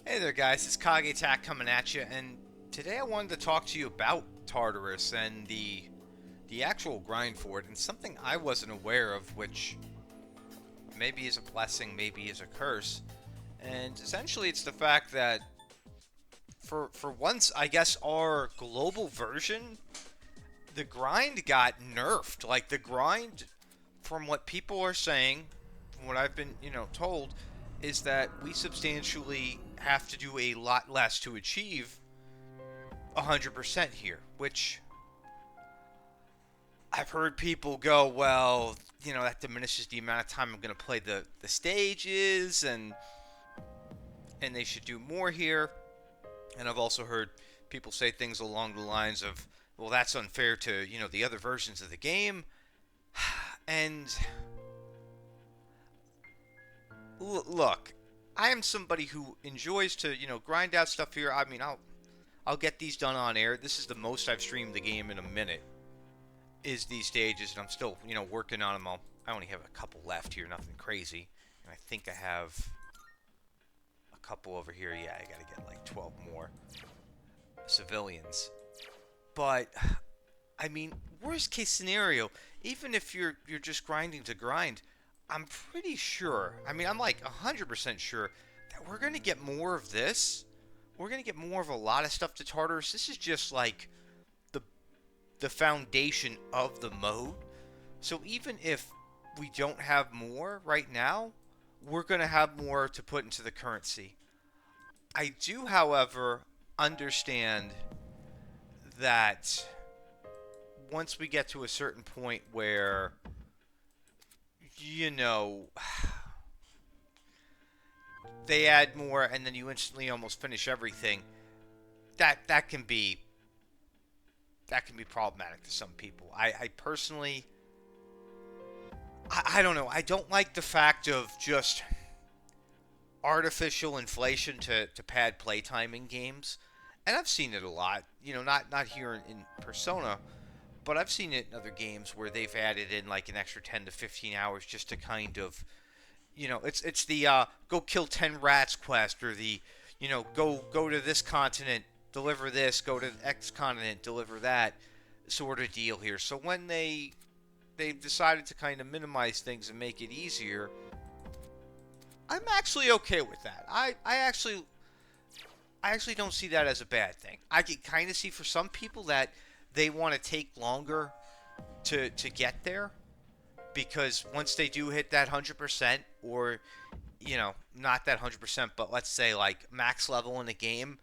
Hey there, guys. It's Kage Attack coming at you, and today I wanted to talk to you about Tartarus and the actual grind for it, and something I wasn't aware of, which maybe is a blessing, maybe is a curse. And essentially, it's the fact that for once, I guess our global version, the grind got nerfed. Like the grind, from what people are saying, from what I've been told, is that we substantially have to do a lot less to achieve 100% here, which I've heard people go, well, that diminishes the amount of time I'm going to play the stages, and they should do more here. And I've also heard people say things along the lines of, well, that's unfair to, the other versions of the game. And look, I am somebody who enjoys to, grind out stuff here. I mean, I'll get these done on air. This is the most I've streamed the game in a minute, is these stages, and I'm still, working on them. I only have a couple left here, nothing crazy. And I think I have a couple over here. Yeah, I gotta get like 12 more civilians. But I mean, worst case scenario, even if you're just grinding to grind, I'm pretty sure. I mean, I'm like 100% sure that we're gonna get more of this. We're gonna get more of a lot of stuff to Tartarus. This is just like the the foundation of the mode. So even if we don't have more right now, we're gonna have more to put into the currency. I do, however, understand that once we get to a certain point where you know they add more and then you instantly almost finish everything, that can be problematic to some people. I personally, I don't know. I don't like the fact of just artificial inflation to pad playtime in games, and I've seen it a lot. Not here in Persona, but I've seen it in other games where they've added in like an extra 10 to 15 hours just to kind of, it's the go kill 10 rats quest, or the, go to this continent, deliver this, go to X continent, deliver that sort of deal here. So when they've decided to kind of minimize things and make it easier, I'm actually okay with that. I actually don't see that as a bad thing. I can kind of see for some people that they want to take longer to get there, because once they do hit that 100%, or not that 100%, but let's say like max level in the game,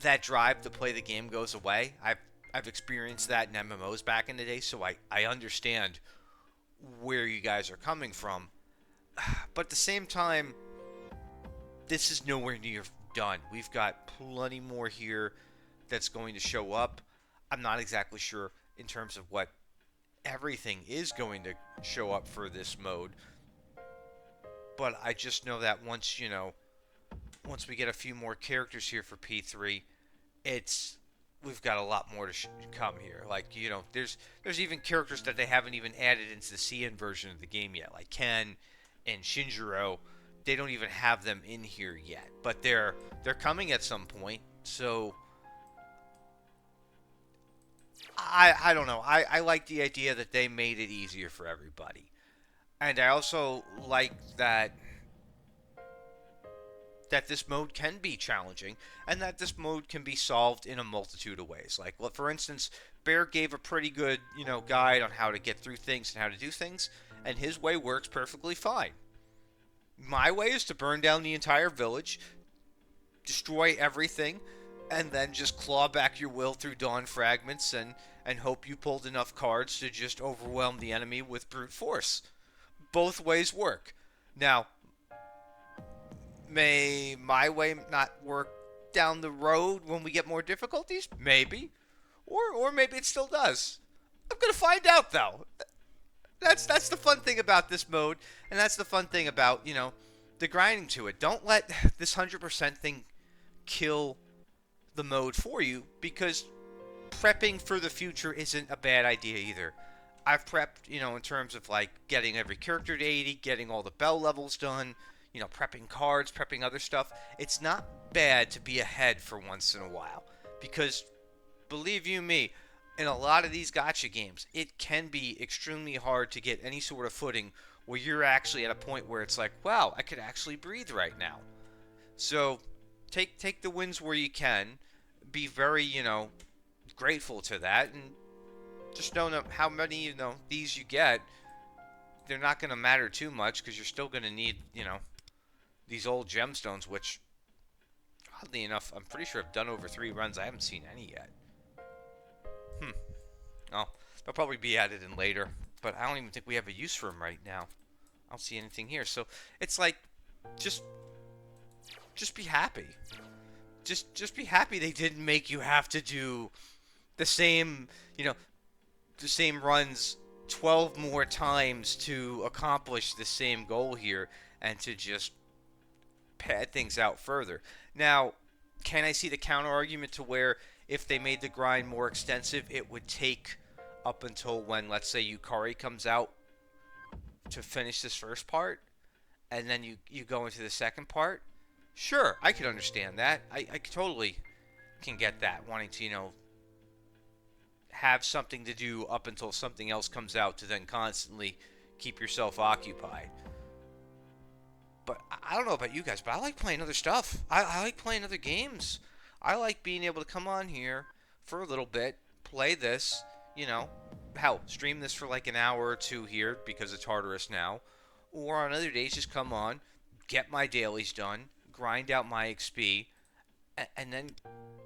that drive to play the game goes away. I've experienced that in MMOs back in the day, so I understand where you guys are coming from. But at the same time, this is nowhere near done. We've got plenty more here that's going to show up. I'm not exactly sure in terms of what everything is going to show up for this mode, but I just know that once we get a few more characters here for P3, it's we've got a lot more to come here. Like, there's even characters that they haven't even added into the CN version of the game yet, like Ken and Shinjiro. They don't even have them in here yet, but they're coming at some point. So I don't know. I like the idea that they made it easier for everybody. And I also like that this mode can be challenging, and that this mode can be solved in a multitude of ways. Like, well, for instance, Bear gave a pretty good, guide on how to get through things and how to do things, and his way works perfectly fine. My way is to burn down the entire village, destroy everything, and then just claw back your will through dawn fragments, and hope you pulled enough cards to just overwhelm the enemy with brute force. Both ways work. Now, may my way not work down the road when we get more difficulties? Maybe. Or maybe it still does. I'm gonna find out, though. That's the fun thing about this mode, and that's the fun thing about, the grinding to it. Don't let this 100% thing kill the mode for you, because prepping for the future isn't a bad idea either. I've prepped, in terms of like getting every character to 80, getting all the bell levels done, prepping cards, prepping other stuff, it's not bad to be ahead for once in a while. Because, believe you me, in a lot of these gacha games, it can be extremely hard to get any sort of footing where you're actually at a point where it's like, wow, I could actually breathe right now. So, take the wins where you can. Be very, grateful to that, and just know how many, these you get. They're not going to matter too much because you're still going to need, these old gemstones, which, oddly enough, I'm pretty sure I've done over 3 runs. I haven't seen any yet. Oh, they'll probably be added in later, but I don't even think we have a use for them right now. I don't see anything here. So it's like, just be happy. Just be happy they didn't make you have to do the same, the same runs 12 more times to accomplish the same goal here, and to just pad things out further. Now, can I see the counter argument to where if they made the grind more extensive, it would take up until when, let's say, Yukari comes out to finish this first part, and then you go into the second part? Sure, I could understand that. I totally can get that, wanting to, have something to do up until something else comes out to then constantly keep yourself occupied. But I don't know about you guys, but I like playing other stuff. I like playing other games. I like being able to come on here for a little bit, play this, hell, stream this for like an hour or 2 here because it's Tartarus now. Or on other days, just come on, get my dailies done, grind out my XP, and then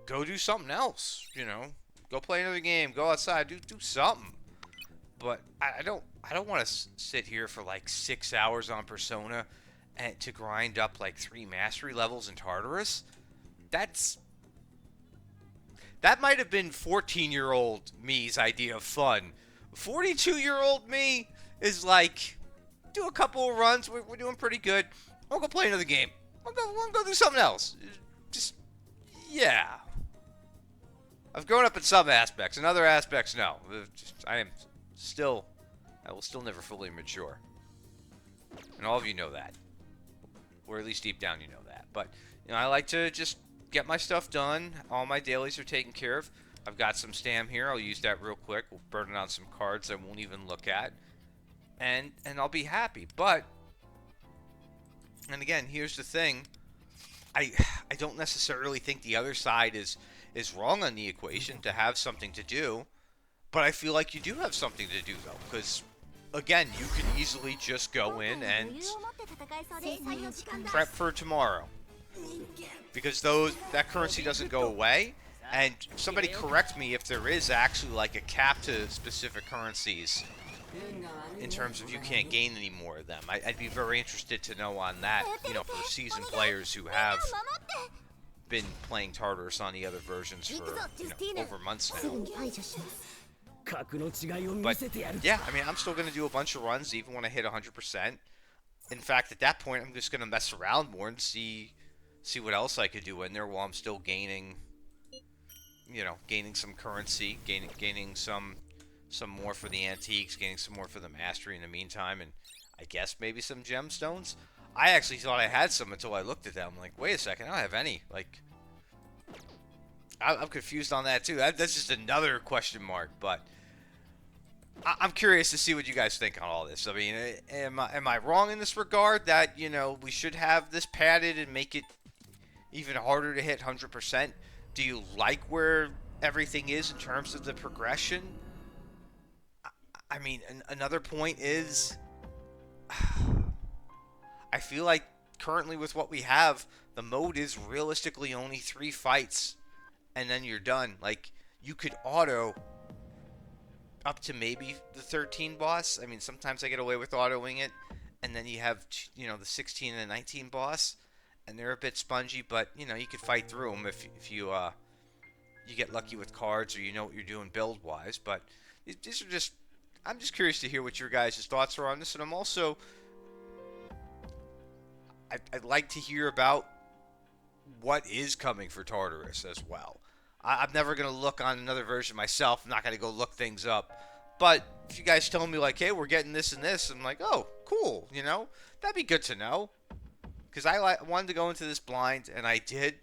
go do something else, Go play another game, go outside, do something. But I don't want to sit here for like 6 hours on Persona and to grind up like 3 mastery levels in Tartarus. That might have been 14-year-old me's idea of fun. 42-year-old me is like, do a couple of runs, we're doing pretty good. I'll go play another game. I'll go do something else. Just, yeah. I've grown up in some aspects. In other aspects, no. I will still never fully mature. And all of you know that. Or at least deep down you know that. But, I like to just get my stuff done. All my dailies are taken care of. I've got some stam here. I'll use that real quick. We'll burn it on some cards I won't even look at. And I'll be happy. But, and again, here's the thing. I don't necessarily think the other side is wrong on the equation to have something to do, but I feel like you do have something to do, though, because, again, you can easily just go in and prep for tomorrow, because that currency doesn't go away, and somebody correct me if there is actually like a cap to specific currencies in terms of you can't gain any more of them. I'd be very interested to know on that, for seasoned players who have been playing Tartarus on the other versions for over months now. But yeah, I'm still going to do a bunch of runs even when I hit 100%. In fact, at that point, I'm just going to mess around more and see what else I could do in there while I'm still gaining some currency, gaining some more for the antiques, gaining some more for the mastery in the meantime, and I guess maybe some gemstones. I actually thought I had some until I looked at them. I'm like, wait a second, I don't have any. Like, I'm confused on that too. That's just another question mark. But I'm curious to see what you guys think on all this. Am I wrong in this regard that we should have this padded and make it even harder to hit 100%? Do you like where everything is in terms of the progression? Another point is, I feel like currently with what we have, the mode is realistically only 3 fights, and then you're done. Like, you could auto up to maybe the 13 boss. Sometimes I get away with autoing it, and then you have, the 16 and the 19 boss, and they're a bit spongy, but, you could fight through them if you get lucky with cards or you know what you're doing build-wise. But these are just, I'm just curious to hear what your guys' thoughts are on this, and I'm also, I'd like to hear about what is coming for Tartarus as well. I'm never going to look on another version myself. I'm not going to go look things up. But if you guys tell me, like, hey, we're getting this and this, I'm like, oh, cool, that'd be good to know. because wanted to go into this blind, and I did,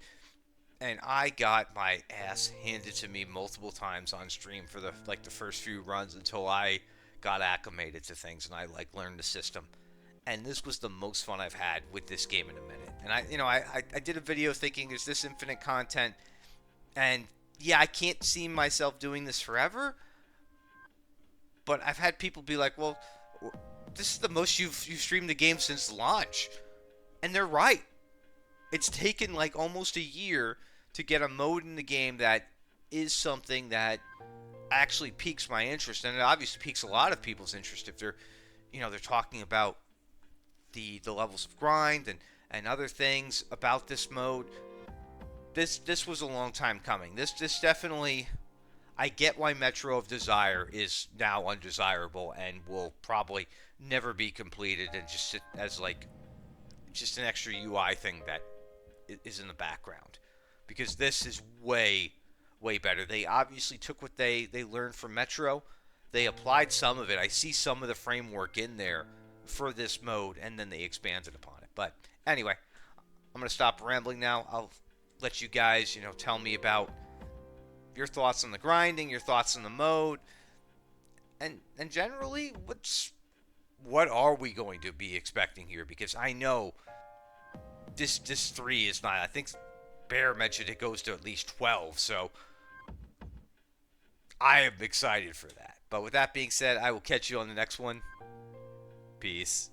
and I got my ass handed to me multiple times on stream for the first few runs until I got acclimated to things and I learned the system. And this was the most fun I've had with this game in a minute. And I did a video thinking, is this infinite content? And yeah, I can't see myself doing this forever. But I've had people be like, well, this is the most you've streamed the game since launch. And they're right. It's taken like almost a year to get a mode in the game that is something that actually piques my interest, and it obviously piques a lot of people's interest if they're talking about the levels of grind and other things about this mode. This was a long time coming. This definitely, I get why Metro of Desire is now undesirable and will probably never be completed and just sit as just an extra UI thing that is in the background, because this is way better. They obviously took what they learned from Metro, they applied some of it. I see some of the framework in there for this mode, and then they expanded upon it. But anyway, I'm gonna stop rambling now. I'll let you guys tell me about your thoughts on the grinding, your thoughts on the mode, and generally what are we going to be expecting here, because I know this 3 is not. I think Bear mentioned it goes to at least 12, so I am excited for that. But with that being said, I will catch you on the next one. Peace.